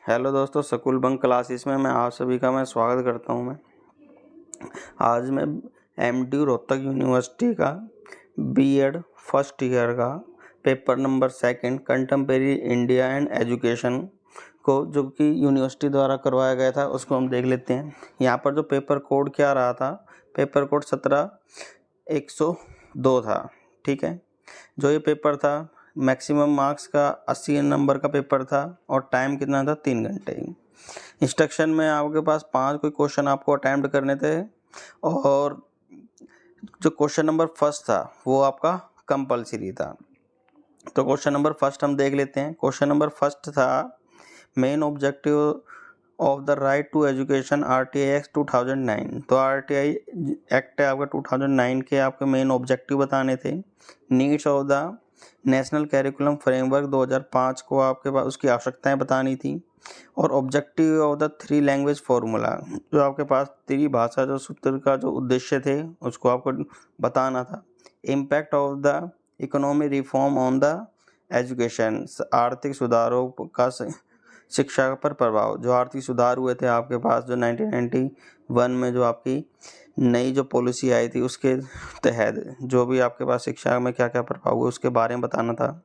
Hello दोस्तों, school bunk classes में मैं आप सभी का स्वागत करता हूं। आज मैं एमडी रोहतक यूनिवर्सिटी का बीएड फर्स्ट ईयर का paper number 2 contemporary India and education को जो कि यूनिवर्सिटी द्वारा करवाया गया था उसको हम देख लेते हैं। यहाँ पर जो पेपर कोड क्या रहा था, पेपर कोड 17102 था। ठीक है, जो ये पेपर था मैक्सिमम मार्क्स का 80 नंबर का पेपर था और टाइम कितना था 3 घंटे। इंस्ट्रक्शन में आपके पास 5 कोई क्वेश्चन आपको अटेम्प्ट करने थे और जो क्वेश्चन नंबर फर्स्ट था वो आपका कंपलसरी था। तो क्वेश्चन नंबर फर्स्ट हम देख लेते हैं। क्वेश्चन नंबर फर्स्ट था main objective of the right to education RTI act 2009। तो आरटीआई एक्ट है आपका 2009 के आपके मेन ऑब्जेक्टिव बताने थे। Needs of the national curriculum framework 2005 को आपके पास उसकी आवश्यकताएं बतानी थी और objective of the 3 language formula, जो आपके पास त्रिभाषा जो सूत्र का जो उद्देश्य थे उसको आपको बताना था। Impact of the economy reform on the education, आर्थिक सुधारों का शिक्षा पर प्रभाव, जो आर्थिक सुधार हुए थे आपके पास जो 1991 में जो आपकी नई जो पॉलिसी आई थी उसके तहत जो भी आपके पास शिक्षा में क्या क्या प्रभाव हुए उसके बारे में बताना था।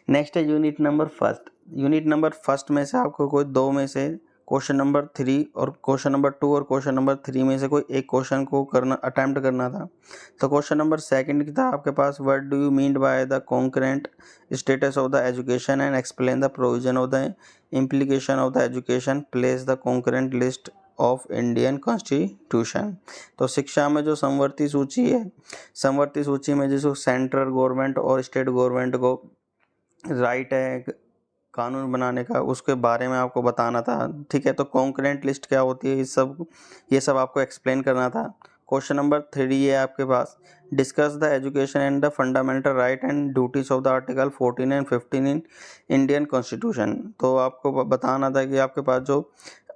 नेक्स्ट है unit number first. Unit number first में से आपको कोई 2 में से क्वेश्चन नंबर 3 और क्वेश्चन नंबर 2 और क्वेश्चन नंबर 3 में से कोई एक क्वेश्चन को अटेम्प्ट करना था। तो क्वेश्चन नंबर 2 की था आपके पास, what do you mean by the concurrent status of the education and explain the provision of the implication of the education, place the concurrent list of Indian constitution. तो शिक्षा में जो समवर्ती सूची है, समवर्ती सूची में जिसको सेंट्रल गवर्नमेंट और स्टेट गवर्नमेंट को राइट है कानून बनाने का, उसके बारे में आपको बताना था। ठीक है, तो कॉन्करेंट लिस्ट क्या होती है ये सब आपको एक्सप्लेन करना था। क्वेश्चन नंबर 3 है आपके पास, discuss the education and the fundamental right and duties of the article 14 and 15 in Indian constitution. तो आपको बताना था कि आपके पास जो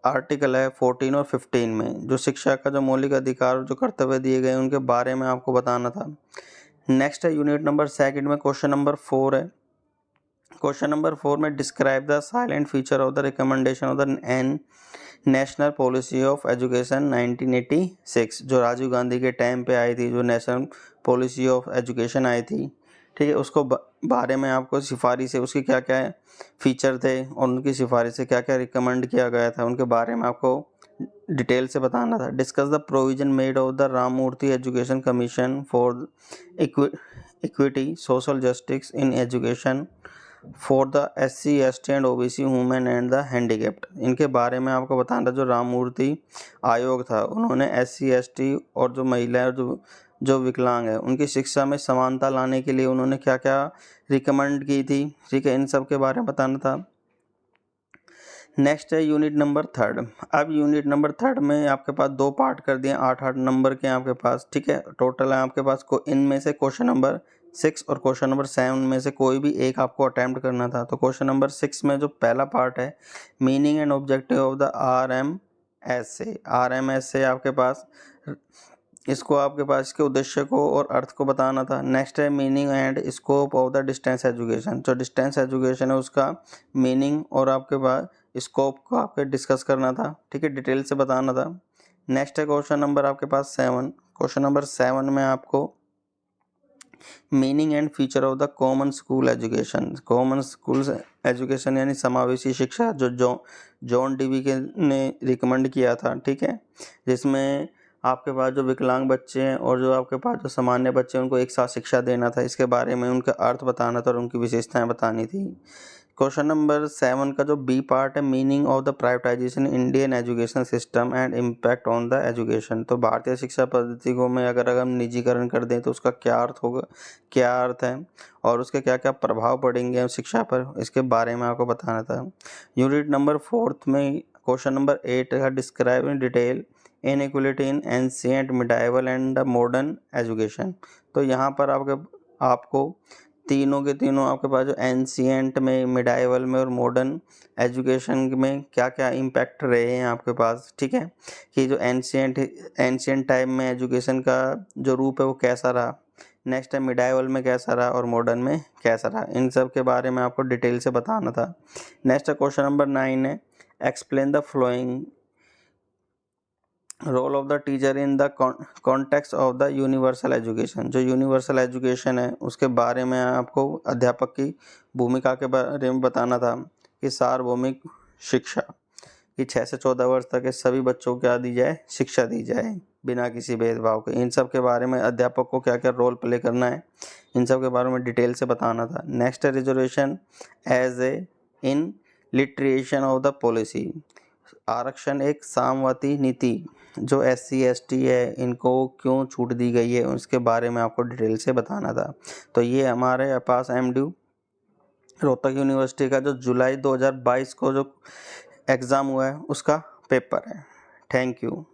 आर्टिकल है 14 और 15 में जो शिक्षा का जो मौलिक अधिकार और जो कर्तव्य दिए गए उनके बारे में आपको बताना था। नेक्स्ट है यूनिट नंबर 2 में क्वेश्चन नंबर 4 है। क्वेश्चन नंबर 4 में describe the silent feature of the recommendation of the national policy of education 1986, जो राजीव गांधी के टाइम पे आई थी, जो national policy of education I थी। ठीक है, उसको बारे में आपको सिफारिश है उसके क्या क्या फीचर थे और उनकी सिफारिश से क्या क्या रिकमेंड किया गया था उनके बारे में आपको डिटेल से बताना था। Discuss the provision made of the Ramamurti education commission for equity social justice in education for the SC ST and OBC women and the handicapped. इनके बारे में आपको बताना था। जो राममूर्ति आयोग था उन्होंने SC ST और जो महिलाएं और जो विकलांग है उनकी शिक्षा में समानता लाने के लिए उन्होंने क्या क्या रिकमेंड की थी। ठीक है, इन सब के बारे में बताना था। नेक्स्ट है यूनिट नंबर 3। अब यूनिट नंबर 3 में आपके पास 2 पार्ट कर दिए, 8-8 नंबर के आपके पास। ठीक है, टोटल है आपके पास को इनमें से क्वेश्चन नंबर 6 और क्वेश्चन नंबर 7 में से कोई भी एक आपको अटेम्प्ट करना था। तो क्वेश्चन नंबर 6 में जो पहला पार्ट है, meaning and objective of the RMS से आपके पास इसको आपके पास इसके उद्देश्य को और अर्थ को बताना था। नेक्स्ट है meaning and scope of the distance education. जो डिस्टेंस एजुकेशन है उसका मीनिंग और आपके पास स्कोप को आपके डिस्कस करना था। ठीक है, डिटेल से बताना था। नेक्स्ट है क्वेश्चन नंबर आपके पास 7। क्वेश्चन नंबर 7 में आपको meaning and feature of the common school education, common school education यानी समावेशी शिक्षा, जो जॉन डीवी ने रिकमेंड किया था। ठीक है, जिसमें आपके पास जो विकलांग बच्चे हैं और जो आपके पास जो सामान्य बच्चे हैं उनको एक साथ शिक्षा देना था। इसके बारे में उनका अर्थ बताना था और उनकी विशेषताएं बतानी थी। क्वेश्चन नंबर 7 का जो बी पार्ट है, meaning of the privatisation Indian education system and impact on the education. तो भारतीय शिक्षा पद्धति को में अगर हम निजीकरण कर दें तो उसका क्या अर्थ होगा, क्या अर्थ है और उसके क्या क्या प्रभाव पड़ेंगे शिक्षा पर, इसके बारे में आपको बताना था। यूनिट नंबर 4 में क्वेश्चन नंबर 8 का describe in detail inequality in ancient medieval and the modern education. तो यहाँ पर आपको तीनों के तीनों आपके पास जो एंशिएंट में, मिडाइवल में और मॉडर्न एजुकेशन में क्या क्या इम्पैक्ट रहे हैं आपके पास। ठीक है, कि जो एंशिएंट टाइम में एजुकेशन का जो रूप है वो कैसा रहा, नेक्स्ट है मिडाइवल में कैसा रहा और मॉडर्न में कैसा रहा, इन सब के बारे में आपको डिटेल से बताना था। नेक्स्ट है क्वेश्चन नंबर 9 है, explain the following role of the teacher in the context of the universal education. जो यूनिवर्सल एजुकेशन है उसके बारे में आपको अध्यापक की भूमिका के बारे में बताना था कि सार्वभौमिक शिक्षा कि 6 से 14 वर्ष तक के सभी बच्चों को क्या दी जाए, शिक्षा दी जाए बिना किसी भेदभाव के। इन सब के बारे में अध्यापक को क्या क्या रोल प्ले करना है, इन सब के बारे में डिटेल से बताना था। Next reservation as a in literation of the policy. आरक्षण एक सामवती नीति जो SC ST है इनको क्यों छूट दी गई है उसके बारे में आपको डिटेल से बताना था। तो ये हमारे पास MDU रोहतक यूनिवर्सिटी का जो जुलाई 2022 को जो एग्ज़ाम हुआ है उसका पेपर है। Thank you.